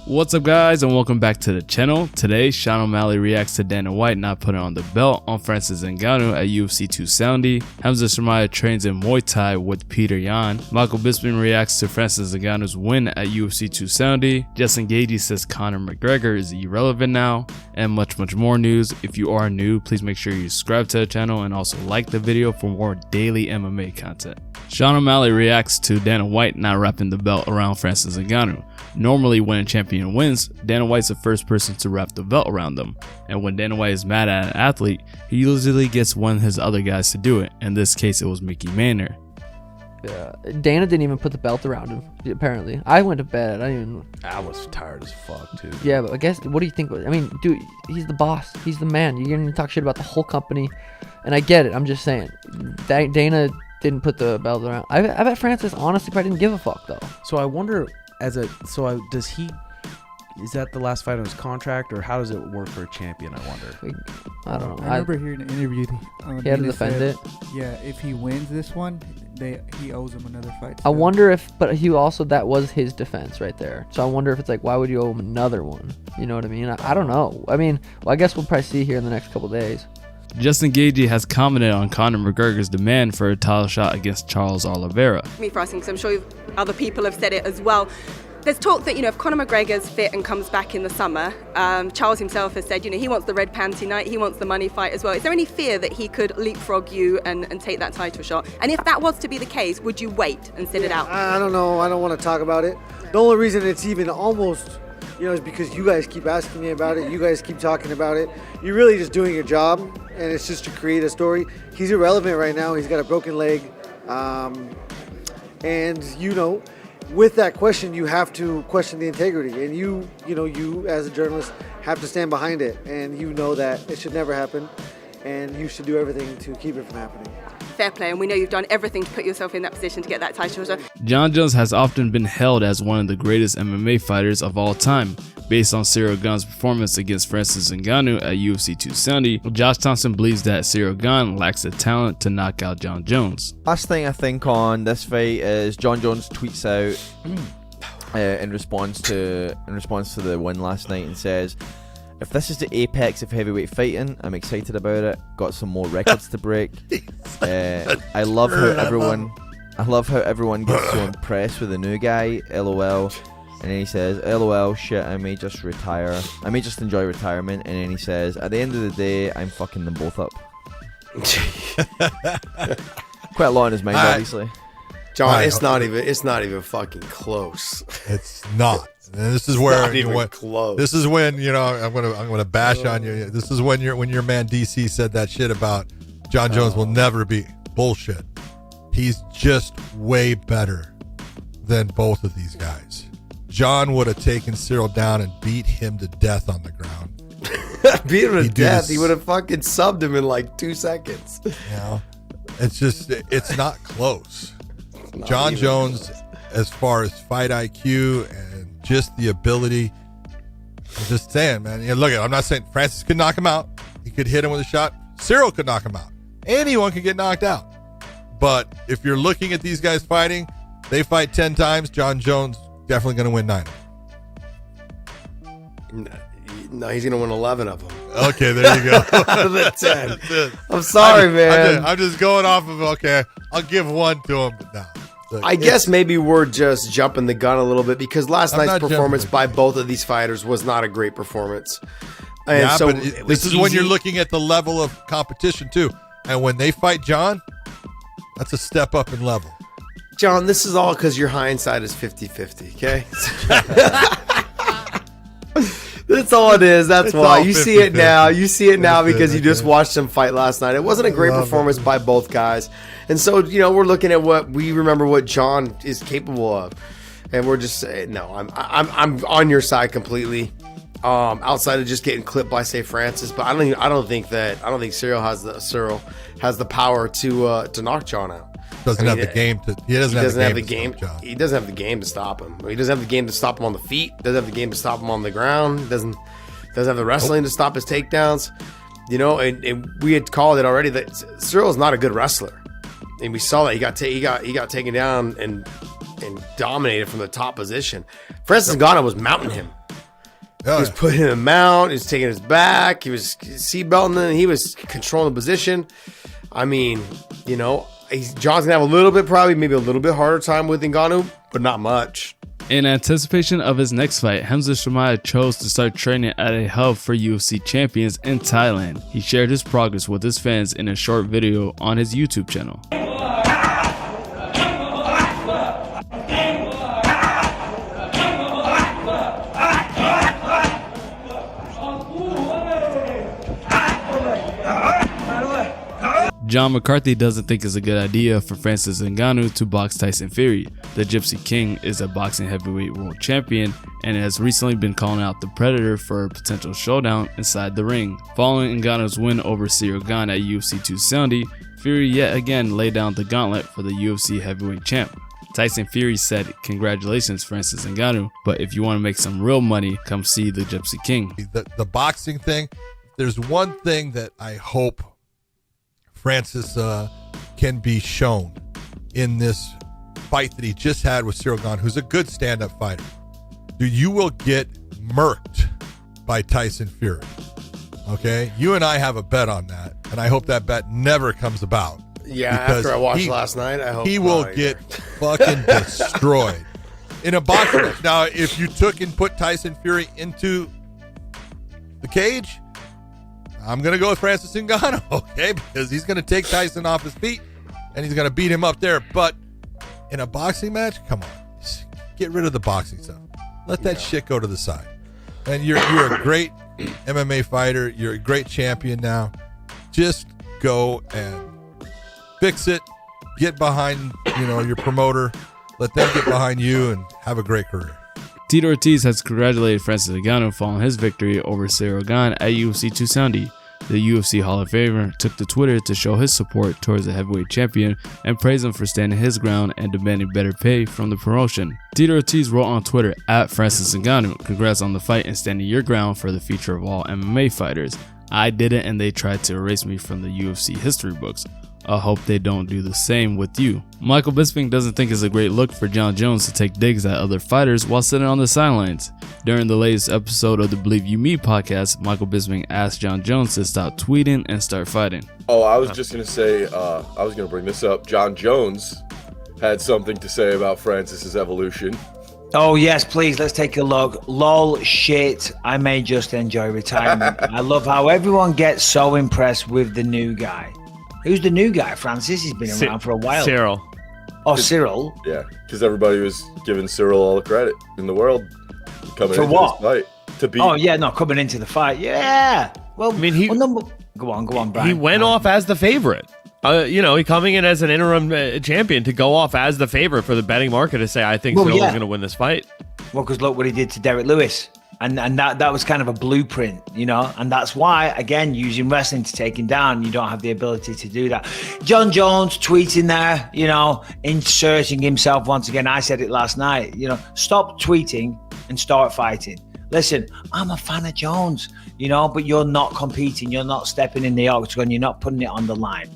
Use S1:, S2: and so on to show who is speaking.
S1: What's up, guys, and welcome back to the channel. Today, Sean O'Malley reacts to Dana White not putting on the belt on Francis Ngannou at UFC 270. Khamzat Chimaev trains in Muay Thai with Peter Yan. Michael Bisping reacts to Francis Ngannou's win at UFC 270. Justin Gaethje says Conor McGregor is irrelevant now, and much more news. If you are new, please make sure you subscribe to the channel and also like the video for more daily MMA content. Sean O'Malley reacts to Dana White not wrapping the belt around Francis Ngannou. Normally, when a champion wins, Dana White's the first person to wrap the belt around them. And when Dana White is mad at an athlete, he usually gets one of his other guys to do it. In this case, it was Mickey Manor.
S2: Yeah, Dana didn't even put the belt around him, apparently. I went to bed.
S3: I was tired as fuck, too.
S2: Yeah, but I guess, what do you think? I mean, dude, he's the boss. He's the man. You're going to talk shit about the whole company. And I get it. I'm just saying. Dana didn't put the belt around. I bet Francis honestly probably didn't give a fuck, though.
S3: So I wonder, does he... Is that the last fight on his contract, or how does it work for a champion, I wonder?
S2: I don't know.
S4: I remember hearing an interview.
S2: He had to defend it.
S4: Yeah, if he wins this one, he owes him another fight.
S2: I wonder if, but he also, that was his defense right there. So I wonder if it's like, why would you owe him another one? You know what I mean? I don't know. I mean, well, I guess we'll probably see here in the next couple days.
S1: Justin Gaethje has commented on Conor McGregor's demand for a title shot against Charles Oliveira.
S5: Me for asking, because I'm sure other people have said it as well. There's talk that, if Conor McGregor's fit and comes back in the summer, Charles himself has said, he wants the red panty night, he wants the money fight as well. Is there any fear that he could leapfrog you and take that title shot? And if that was to be the case, would you wait and sit it out?
S6: I don't know. I don't want to talk about it. The only reason it's even almost, is because you guys keep asking me about it. You guys keep talking about it. You're really just doing your job, and it's just to create a story. He's irrelevant right now. He's got a broken leg. With that question, you have to question the integrity, and you as a journalist have to stand behind it, and you know that it should never happen, and you should do everything to keep it from happening.
S5: Fair play, and we know you've done everything to put yourself in that position to get that title shot.
S1: Jon Jones has often been hailed as one of the greatest MMA fighters of all time. Based on Ciryl Gane's performance against Francis Ngannou at UFC 270, Josh Thompson believes that Ciryl Gane lacks the talent to knock out Jon Jones.
S7: Last thing I think on this fight is Jon Jones tweets out in response to the win last night and says, "If this is the apex of heavyweight fighting, I'm excited about it. Got some more records to break. I love how everyone gets so impressed with the new guy. LOL." And then he says, "LOL, shit, I may just retire. I may just enjoy retirement." And then he says, "At the end of the day, I'm fucking them both up." Quite a lot in his mind, obviously.
S8: John, it's not even fucking close.
S9: It's not. And this is where
S8: not even close.
S9: This is when I'm gonna bash on you. This is when your man DC said that shit about Jon Jones will never be bullshit. He's just way better than both of these guys. Jon would have taken Ciryl down and beat him to death on the ground.
S8: Beat him to death. He would have fucking subbed him in like 2 seconds.
S9: It's not close. Jon Jones, as far as fight IQ and just the ability, I'm just saying, man. Look, I'm not saying Francis could knock him out. He could hit him with a shot. Ciryl could knock him out. Anyone could get knocked out. But if you're looking at these guys fighting, they fight 10 times. Jon Jones definitely going to win 9.
S8: No, he's going to win 11 of them.
S9: Okay, there you go.
S8: Out of the 10. I'm sorry, man.
S9: I'm just going off of, okay, I'll give 1 to him, but no.
S8: I guess maybe we're just jumping the gun a little bit, because last night's performance by both of these fighters was not a great performance. And so
S9: but this is when you're looking at the level of competition, too. And when they fight Jon, that's a step up in level.
S8: John, this is all because your hindsight is 50-50, okay? That's all it is. That's why. You see it now. You see it now because you just watched them fight last night. It wasn't a great performance by both guys. And so, we're looking at what Jon is capable of. And we're just saying, no, I'm on your side completely. Outside of just getting clipped by, say, Francis, but I don't think Ciryl has the power to knock Jon out.
S9: He doesn't have the game to
S8: stop him. He doesn't have the game to stop him on the feet. Doesn't have the game to stop him on the ground. Doesn't have the wrestling to stop his takedowns. And we had called it already that Ciryl is not a good wrestler, and we saw that he got taken down and dominated from the top position. Francis Ngannou was mounting him. He was putting him out. He was taking his back. He was seatbelting him. He was controlling the position. I mean, you know, John's going to have a little bit, probably maybe a little bit harder time with Ngannou, but not much.
S1: In anticipation of his next fight, Khamzat Chimaev chose to start training at a hub for UFC champions in Thailand. He shared his progress with his fans in a short video on his YouTube channel. John McCarthy doesn't think it's a good idea for Francis Ngannou to box Tyson Fury. The Gypsy King is a boxing heavyweight world champion and has recently been calling out the Predator for a potential showdown inside the ring. Following Ngannou's win over Ciryl Gane at UFC 270, Fury yet again laid down the gauntlet for the UFC heavyweight champ. Tyson Fury said, "Congratulations, Francis Ngannou, but if you want to make some real money, come see the Gypsy King."
S9: The boxing thing, there's one thing that I hope Francis can be shown in this fight that he just had with Ciryl Gane, who's a good stand-up fighter. Dude, you will get murked by Tyson Fury. Okay? You and I have a bet on that, and I hope that bet never comes about.
S8: Yeah, after I watched last night, I hope
S9: he will get fucking destroyed in a boxing match. Now, if you took and put Tyson Fury into the cage, I'm going to go with Francis Ngannou, okay? Because he's going to take Tyson off his feet and he's going to beat him up there. But in a boxing match, come on. Just get rid of the boxing stuff. Let that shit go to the side. And you're a great MMA fighter. You're a great champion now. Just go and fix it. Get behind, your promoter. Let them get behind you and have a great career.
S1: Tito Ortiz has congratulated Francis Ngannou following his victory over Ciryl Gane at UFC 270. The UFC Hall of Famer took to Twitter to show his support towards the heavyweight champion and praise him for standing his ground and demanding better pay from the promotion. Tito Ortiz wrote on Twitter, @Francis Ngannou, "Congrats on the fight and standing your ground for the future of all MMA fighters. I did it and they tried to erase me from the UFC history books. I hope they don't do the same with you." Michael Bisping doesn't think it's a great look for Jon Jones to take digs at other fighters while sitting on the sidelines. During the latest episode of the Believe You Me podcast, Michael Bisping asked Jon Jones to stop tweeting and start fighting.
S10: Oh, I was just going to say, I was going to bring this up. Jon Jones had something to say about Francis's evolution.
S11: Oh, yes, please, let's take a look. Lol, shit, I may just enjoy retirement. I love how everyone gets so impressed with the new guy. Who's the new guy, Francis? He's been around for a while.
S1: Ciryl.
S11: Oh, Ciryl?
S10: Yeah, because everybody was giving Ciryl all the credit in the world coming
S11: for
S10: into
S11: what?
S10: this fight. To beat.
S11: Oh, yeah, no, coming into the fight. Yeah. Well,
S12: I mean,
S11: go on, Brian.
S12: He went off as the favorite. He coming in as an interim champion to go off as the favorite for the betting market to say, I think Cyril is going to win this fight.
S11: Well, because look what he did to Derek Lewis. And that was kind of a blueprint, and that's why, again, using wrestling to take him down, you don't have the ability to do that. Jon Jones tweeting there, inserting himself once again. I said it last night, stop tweeting and start fighting. Listen, I'm a fan of Jones, but you're not competing. You're not stepping in the octagon. You're not putting it on the line.